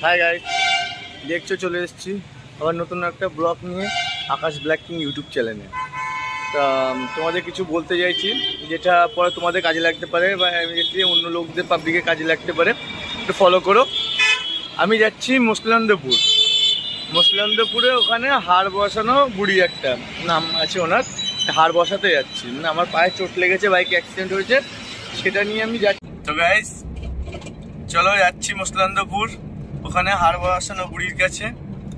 Hi guys, দেখছো চলে এসেছি আবার নতুন একটা ব্লগ নিয়ে আকাশ ব্ল্যাক কিং ইউটিউব চ্যানেলে। তা তোমাদের কিছু বলতে চাইছি যেটা পরে তোমাদের কাজে লাগতে পারে বা ইমিডিয়েটলি অন্য লোকদের পাবলিকের কাজে লাগতে পারে, একটু ফলো করো। আমি যাচ্ছি মুসলিন্দপুরে, ওখানে হাড় বসানো বুড়ি একটা নাম আছে ওনার, হাড় বসাতে যাচ্ছি। মানে আমার পায়ে চোট লেগেছে, বাইকে অ্যাক্সিডেন্ট হয়েছে, সেটা নিয়ে আমি যাচ্ছি। তো গাইস চলো যাচ্ছি মুসলিন্দপুর, ওখানে হাড় বসানো বুড়ির কাছে,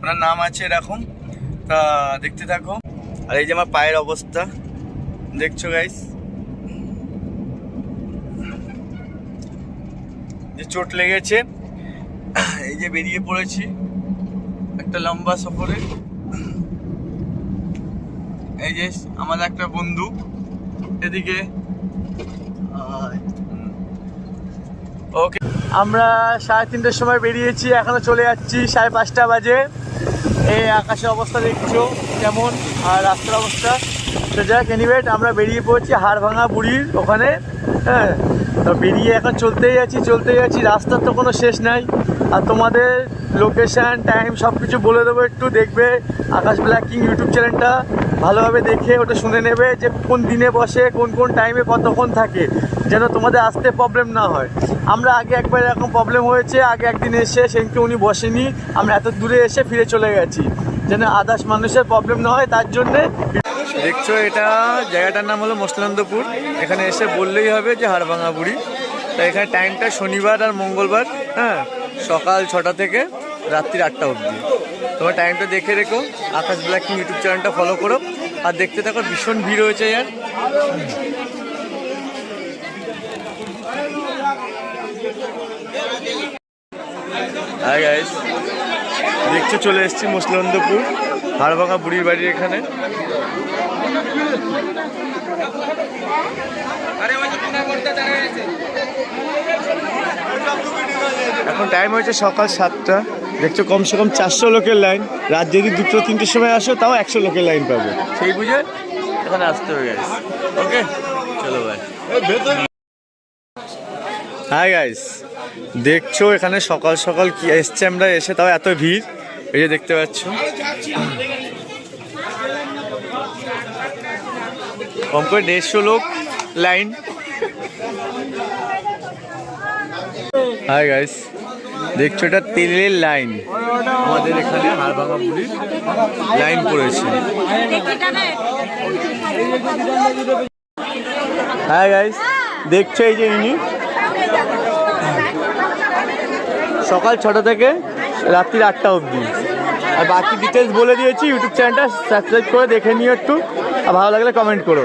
ওনার নাম আছে এরকম। তা দেখতে থাকো। আর এই যে আমার পায়ের অবস্থা দেখছো গাইস, যে চোট লেগেছে, এই যে বেরিয়ে পড়েছি একটা লম্বা সফরে। এই যে আমাদের একটা বন্ধু এদিকে, ওকে আমরা 3:30টার সময় বেরিয়েছি, এখনো চলে যাচ্ছি 5:30 বাজে। এই আকাশের অবস্থা দেখছো কেমন, আর রাস্তার অবস্থা। তো যাক এনিওয়েট, আমরা বেরিয়ে পড়ছি হাড় ভাঙা বুড়ির ওখানে। হ্যাঁ, তো বেরিয়ে এখন চলতেই যাচ্ছি, রাস্তার তো কোনো শেষ নাই। আর তোমাদের লোকেশান, টাইম সব কিছু বলে দেবো, একটু দেখবে আকাশ ব্ল্যাক কিং ইউটিউব চ্যানেলটা ভালোভাবে দেখে ওটা শুনে নেবে, যে কোন দিনে বসে, কোন টাইমে কতক্ষণ থাকে, যেন তোমাদের আসতে প্রবলেম না হয়। আমরা আগে একবার এরকম প্রবলেম হয়েছে, আগে একদিন এসে সেদিনকে উনি বসেনি, আমরা এত দূরে এসে ফিরে চলে গেছি, যেন আদার্স মানুষের প্রবলেম না হয়, তার জন্যে। দেখছো এটা জায়গাটার নাম হলো মুসলিন্দপুর। এখানে এসে বললেই হবে যে হাড়ভাঙা বুড়ি। তা এখানে টাইমটা শনিবার আর মঙ্গলবার, হ্যাঁ, সকাল 6টা থেকে রাত্রি 8টা অবধি। তোমার টাইমটা দেখে রেখো, আকাশ ব্ল্যাক কিং ইউটিউব চ্যানেলটা ফলো করো আর দেখতে থাকো। ভীষণ ভিড় হয়েছে ইয়ার। হাই গাইস, দেখছো চলে এসেছি মুসলিন্দপুর, হাড়ভাঙা বুড়ির বাড়ির এখানে। এখন টাইম হয়েছে সকাল 7টা। দেখছো কমসে কম 400 লোকের লাইন। রাত যদি 2-3টের সময় আসো তাও 100 লোকের লাইন পাবে, সেই বুঝে এখানে আসতে হবে গাইস। ওকে চলো ভাই। হাই গাইস, দেখছো এখানে সকাল সকাল কি এসছে, আমরা এসে তাও এত ভিড়। এই যে দেখতে পাচ্ছ কম করে 150 লোক লাইন। হাই গাইস, দেখছো এটা তেলের লাইন, আমাদের এখানে হাড়ভাঙা বুড়ির লাইন পড়েছে। হাই গাইস, দেখছো এই যে ইনি সকাল 6টা থেকে রাত্রি 8টা অবধি। আর বাকি ডিটেলস বলে দিয়েছি, ইউটিউব চ্যানেলটা সাবস্ক্রাইব করে দেখে নিও একটু, আর ভালো লাগলে কমেন্ট করো।